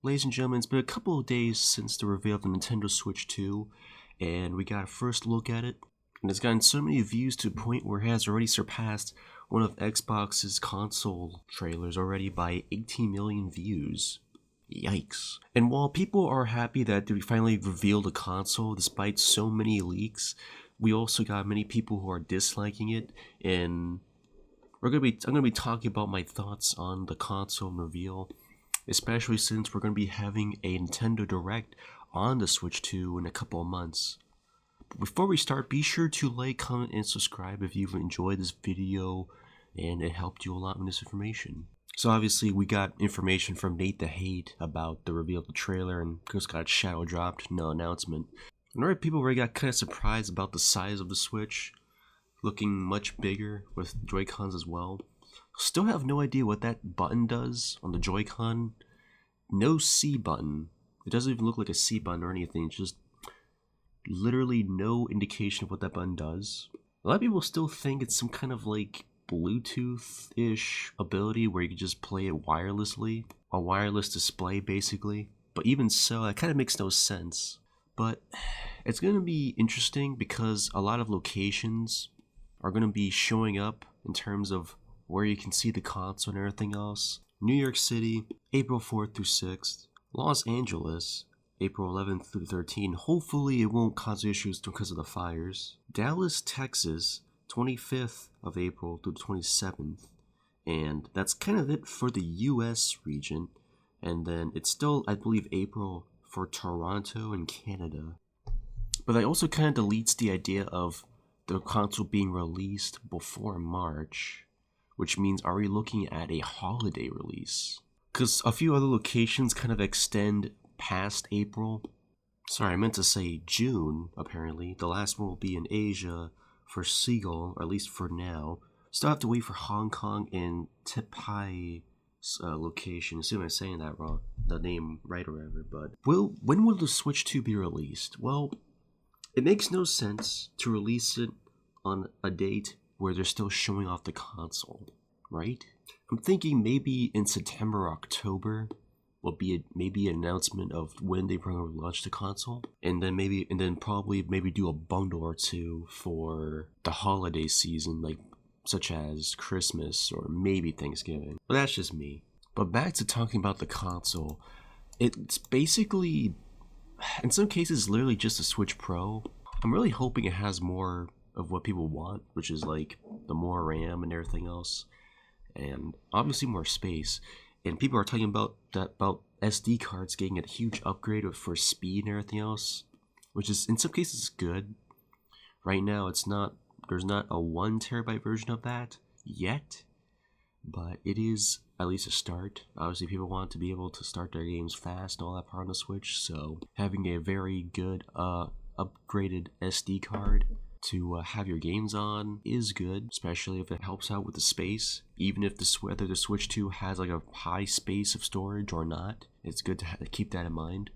Ladies and gentlemen, it's been a couple of days since the reveal of the Nintendo Switch 2, and we got a first look at it. And it's gotten so many views to a point where it has already surpassed one of Xbox's console trailers already by 18 million views. Yikes. And while people are happy that they finally revealed a console despite so many leaks, we also got many people who are disliking it, and I'm gonna be talking about my thoughts on the console reveal, especially since we're going to be having a Nintendo Direct on the Switch 2 in a couple of months. But before we start, be sure to like, comment, and subscribe if you've enjoyed this video and it helped you a lot with this information. So obviously we got information from Nate the Hate about the reveal of the trailer, and just got shadow dropped, no announcement. And already people already got kind of surprised about the size of the Switch, looking much bigger with Joy-Cons as well. Still have no idea what that button does on the Joy-Con. No C button. It doesn't even look like a C button or anything. Just literally no indication of what that button does. A lot of people still think it's some kind of like Bluetooth-ish ability where you can just play it wirelessly. A wireless display basically. But even so, that kind of makes no sense. But it's going to be interesting because a lot of locations are going to be showing up in terms of where you can see the console and everything else. New York City, April 4th through 6th. Los Angeles, April 11th through 13th. Hopefully it won't cause issues because of the fires. Dallas, Texas, 25th of April through the 27th. And that's kind of it for the US region. And then it's still, I believe, April for Toronto and Canada. But that also kind of deletes the idea of the console being released before March, which means are we looking at a holiday release? Because a few other locations kind of extend past April. Sorry, I meant to say June, apparently. The last one will be in Asia for Seagull, or at least for now. Still have to wait for Hong Kong and Taipei's location. Assuming I'm saying that wrong, the name right or whatever. But when will the Switch 2 be released? Well, it makes no sense to release it on a date where they're still showing off the console, right? I'm thinking maybe in September or October will be maybe an announcement of when they're going to launch the console, and then probably do a bundle or two for the holiday season, like such as Christmas or maybe Thanksgiving. But that's just me. But back to talking about the console, it's basically, in some cases, literally just a Switch Pro. I'm really hoping it has more of what people want, which is like the more RAM and everything else, and obviously more space. And people are talking about SD cards getting a huge upgrade for speed and everything else, which is in some cases good. Right now, there's not a 1 terabyte version of that yet, but it is at least a start. Obviously, people want to be able to start their games fast and all that part on the Switch, so having a very good upgraded SD card to have your games on is good, especially if it helps out with the space. Even if whether the Switch 2 has like a high space of storage or not, it's good to keep that in mind.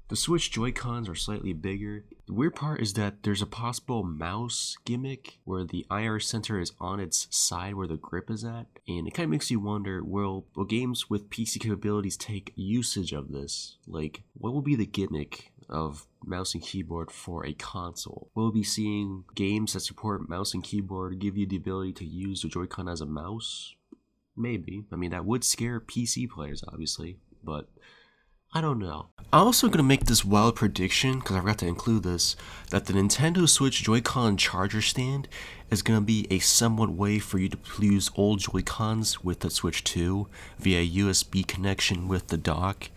The Switch Joy-Cons are slightly bigger. The weird part is that there's a possible mouse gimmick where the IR sensor is on its side where the grip is at, and it kind of makes you wonder, will games with PC capabilities take usage of this? Like, what will be the gimmick of mouse and keyboard for a console? Will we be seeing games that support mouse and keyboard give you the ability to use the Joy-Con as a mouse? Maybe. I mean, that would scare PC players, obviously, but I don't know. I'm also going to make this wild prediction, because I forgot to include this, that the Nintendo Switch Joy-Con charger stand is going to be a somewhat way for you to use old Joy-Cons with the Switch 2 via USB connection with the dock.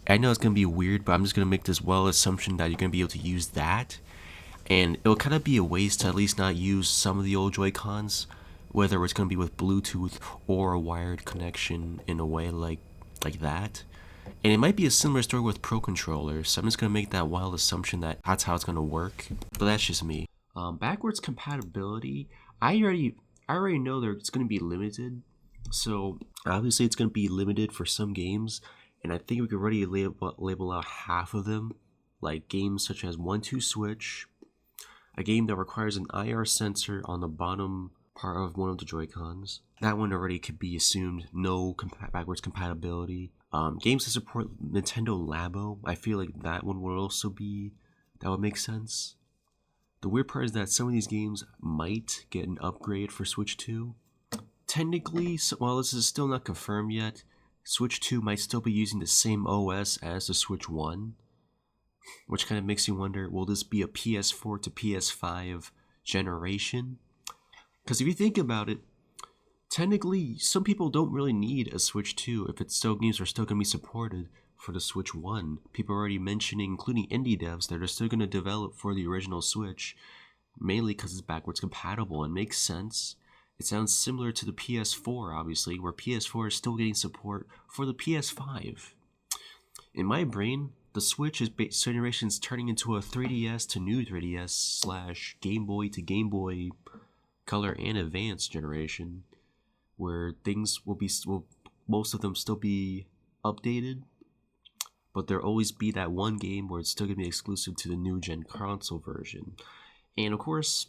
I know it's going to be weird, but I'm just going to make this wild assumption that you're going to be able to use that, and it'll kind of be a waste to at least not use some of the old Joy-Cons, whether it's going to be with Bluetooth or a wired connection in a way like that. And it might be a similar story with Pro controllers, so I'm just going to make that wild assumption that that's how it's going to work, but that's just me. Backwards compatibility, I already know that it's going to be limited, so obviously it's going to be limited for some games, and I think we could already label out half of them, like games such as 1-2 Switch, a game that requires an IR sensor on the bottom part of one of the Joy-Cons. That one already could be assumed no backwards compatibility. Games that support Nintendo Labo, I feel like that one would also be, that would make sense. The weird part is that some of these games might get an upgrade for Switch 2. Technically, while this is still not confirmed yet, Switch 2 might still be using the same OS as the Switch 1, which kind of makes you wonder, will this be a PS4 to PS5 generation? Because if you think about it, technically, some people don't really need a Switch 2 if games are still going to be supported for the Switch 1. People are already mentioning, including indie devs, that are still going to develop for the original Switch, mainly because it's backwards compatible and makes sense. It sounds similar to the PS4, obviously, where PS4 is still getting support for the PS5. In my brain, the Switch generation is turning into a 3DS to new 3DS / Game Boy to Game Boy Color and Advance generation, where things will most of them still be updated, but there'll always be that one game where it's still going to be exclusive to the new gen console version. And of course,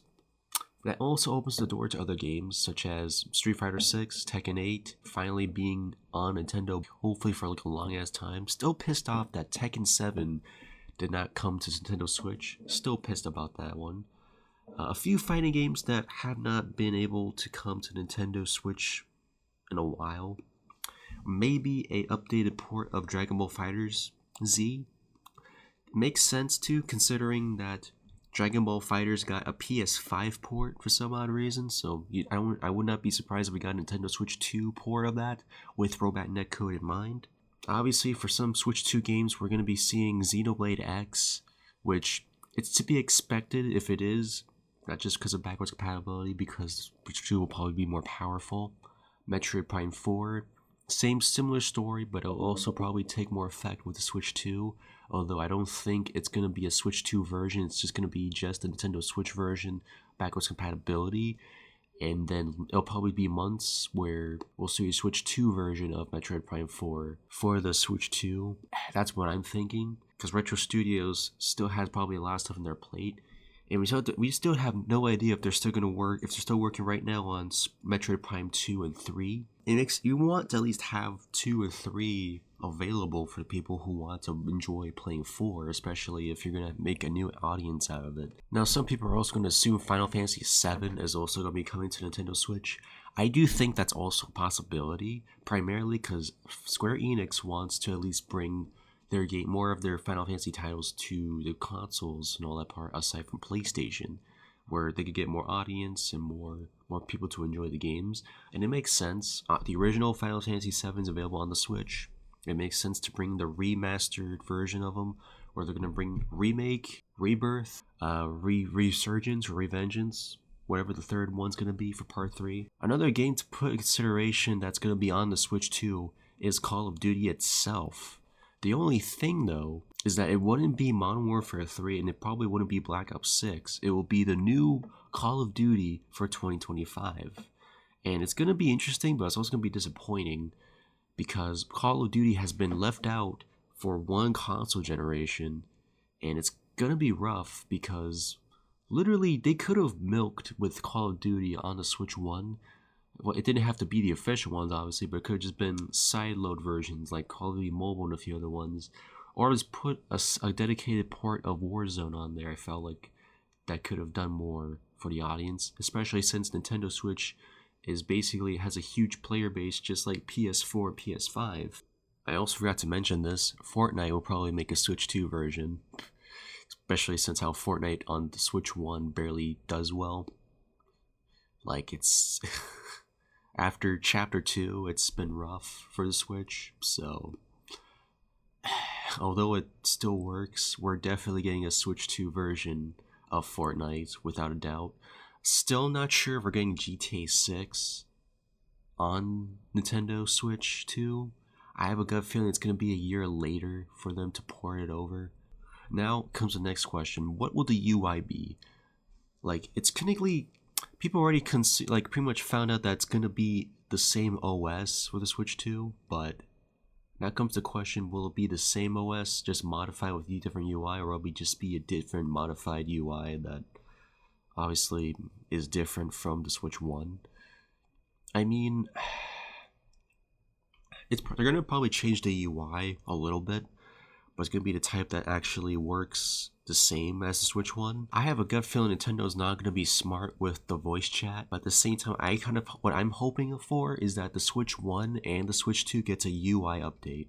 that also opens the door to other games such as Street Fighter 6, Tekken 8, finally being on Nintendo, hopefully for like a long ass time. Still pissed off that Tekken 7 did not come to Nintendo Switch. Still pissed about that one. A few fighting games that have not been able to come to Nintendo Switch in a while. Maybe a updated port of Dragon Ball FighterZ. Makes sense too, considering that Dragon Ball FighterZ got a PS5 port for some odd reason, so I would not be surprised if we got a Nintendo Switch 2 port of that with throwback netcode in mind. Obviously, for some Switch 2 games, we're going to be seeing Xenoblade X, which it's to be expected if it is, not just because of backwards compatibility, because Switch 2 will probably be more powerful. Metroid Prime 4, similar story, but it'll also probably take more effect with the Switch 2, although I don't think it's going to be a Switch 2 version. It's just going to be just the Nintendo Switch version, backwards compatibility, and then it'll probably be months where we'll see a Switch 2 version of Metroid Prime 4 for the Switch 2. That's what I'm thinking, because Retro Studios still has probably a lot of stuff on their plate, and we still have no idea if they're still going to work, if they're still working right now on Metroid Prime 2 and 3. You want to at least have 2 and 3 available for the people who want to enjoy playing 4, especially if you're going to make a new audience out of it. Now, some people are also going to assume Final Fantasy VII is also going to be coming to Nintendo Switch. I do think that's also a possibility, primarily because Square Enix wants to at least bring more of their Final Fantasy titles to the consoles and all that part, aside from PlayStation, where they could get more audience and more people to enjoy the games. And it makes sense. The original Final Fantasy VII is available on the Switch. It makes sense to bring the remastered version of them, or they're going to bring Remake, Rebirth, Resurgence, or Revengeance, whatever the third one's going to be for Part 3. Another game to put in consideration that's going to be on the Switch too is Call of Duty itself. The only thing, though, is that it wouldn't be Modern Warfare 3, and it probably wouldn't be Black Ops 6. It will be the new Call of Duty for 2025. And it's going to be interesting, but it's also going to be disappointing, because Call of Duty has been left out for one console generation, and it's going to be rough, because literally they could have milked with Call of Duty on the Switch 1. Well, it didn't have to be the official ones, obviously, but it could have just been sideload versions like Call of Duty Mobile and a few other ones. Or just put a dedicated port of Warzone on there. I felt like that could have done more for the audience, especially since Nintendo Switch has a huge player base just like PS4 PS5. I also forgot to mention this, Fortnite will probably make a Switch 2 version, especially since how Fortnite on the Switch 1 barely does well. Like, it's... After Chapter 2, it's been rough for the Switch, so... Although it still works, we're definitely getting a Switch 2 version of Fortnite, without a doubt. Still not sure if we're getting GTA 6 on Nintendo Switch 2. I have a gut feeling it's going to be a year later for them to port it over. Now comes the next question. What will the UI be? Like, it's technically... People already pretty much found out that it's going to be the same OS for the Switch 2, but now comes the question, will it be the same OS, just modified with a different UI, or will it just be a different modified UI that obviously is different from the Switch 1? I mean, they're gonna probably change the UI a little bit, but it's gonna be the type that actually works the same as the Switch one. I have a gut feeling Nintendo's not gonna be smart with the voice chat, but at the same time, what I'm hoping for is that the Switch 1 and the Switch 2 gets a UI update.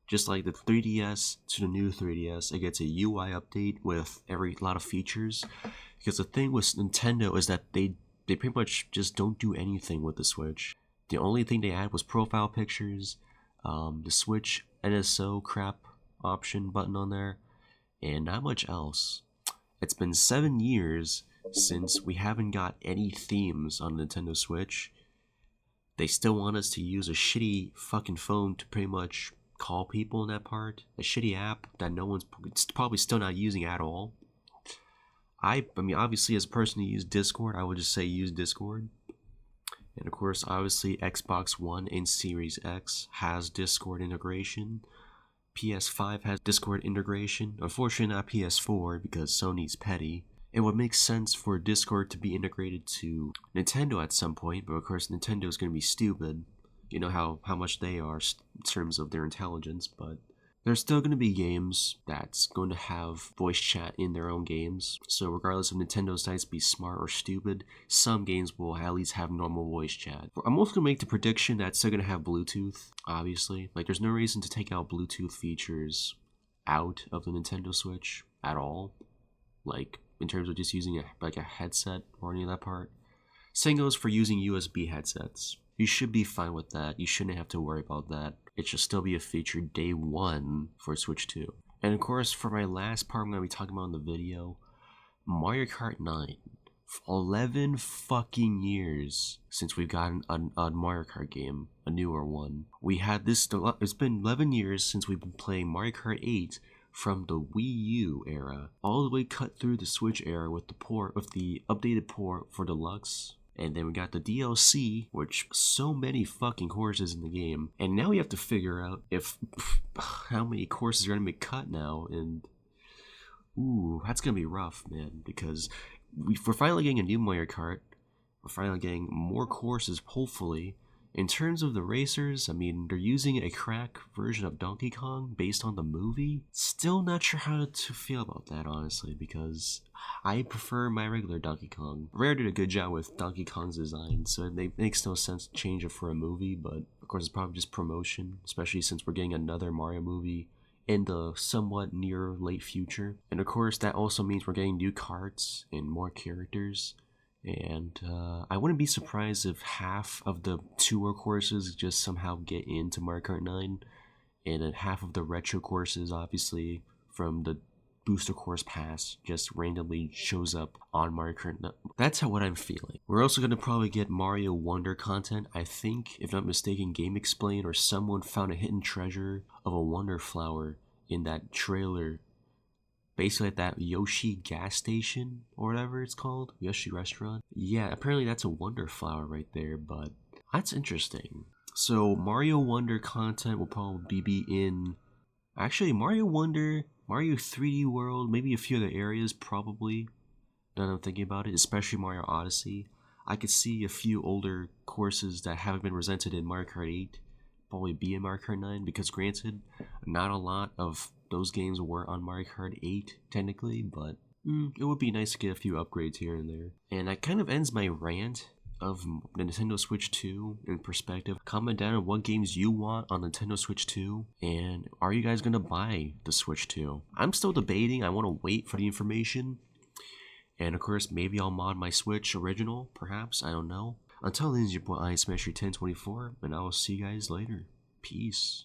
Just like the 3DS to the new 3DS, it gets a UI update with lot of features. Because the thing with Nintendo is that they pretty much just don't do anything with the Switch. The only thing they add was profile pictures, the Switch NSO crap option button on there, and not much else. It's been 7 years since we haven't got any themes on Nintendo Switch. They still want us to use a shitty fucking phone to pretty much call people in that part. A shitty app that no one's probably still not using at all. I mean, obviously, as a person who uses Discord, I would just say use Discord. And of course, obviously, Xbox One and Series X has Discord integration. PS5 has Discord integration. Unfortunately, not PS4 because Sony's petty. It would make sense for Discord to be integrated to Nintendo at some point, but of course, Nintendo is going to be stupid. You know how much they are in terms of their intelligence, but there's still going to be games that's going to have voice chat in their own games. So regardless of Nintendo decides to be smart or stupid, some games will at least have normal voice chat. I'm also going to make the prediction that it's still going to have Bluetooth, obviously. Like, there's no reason to take out Bluetooth features out of the Nintendo Switch at all. Like, in terms of just using a headset or any of that part. Same goes for using USB headsets. You should be fine with that. You shouldn't have to worry about that. It should still be a feature day one for Switch 2. And of course, for my last part I'm going to be talking about in the video, Mario Kart 9. 11 fucking years since we've gotten a Mario Kart game, a newer one. It's been 11 years since we've been playing Mario Kart 8 from the Wii U era, all the way cut through the Switch era with the updated port for Deluxe. And then we got the DLC, which so many fucking courses in the game. And now we have to figure out how many courses are going to be cut now. And ooh, that's going to be rough, man. Because we're finally getting a new Mario Kart. We're finally getting more courses, hopefully. In terms of the racers, I mean, they're using a crack version of Donkey Kong based on the movie. Still not sure how to feel about that, honestly, because I prefer my regular Donkey Kong. Rare did a good job with Donkey Kong's design, so it makes no sense to change it for a movie, but of course it's probably just promotion, especially since we're getting another Mario movie in the somewhat near late future. And of course, that also means we're getting new carts and more characters. And I wouldn't be surprised if half of the tour courses just somehow get into Mario Kart 9, and then half of the retro courses, obviously, from the booster course pass, just randomly shows up on Mario Kart 9. That's what I'm feeling. We're also going to probably get Mario Wonder content. I think, if not mistaken, Game Explain or someone found a hidden treasure of a Wonder Flower in that trailer. Basically at that Yoshi gas station, or whatever it's called, Yoshi restaurant. Yeah, apparently that's a Wonder Flower right there, but that's interesting. So Mario Wonder content will probably be in, actually Mario Wonder, Mario 3D World, maybe a few other areas probably, now that I'm thinking about it, especially Mario Odyssey. I could see a few older courses that haven't been presented in Mario Kart 8 probably be in Mario Kart 9, because granted, not a lot of those games were on Mario Kart 8 technically, but it would be nice to get a few upgrades here and there. And that kind of ends my rant of the Nintendo Switch 2 in perspective. Comment down on what games you want on Nintendo Switch 2, and are you guys gonna buy the Switch 2? I'm still debating. I want to wait for the information, and of course maybe I'll mod my Switch original, perhaps, I don't know. Until then, it's your boy IronSmasher 1024, and I will see you guys later. Peace.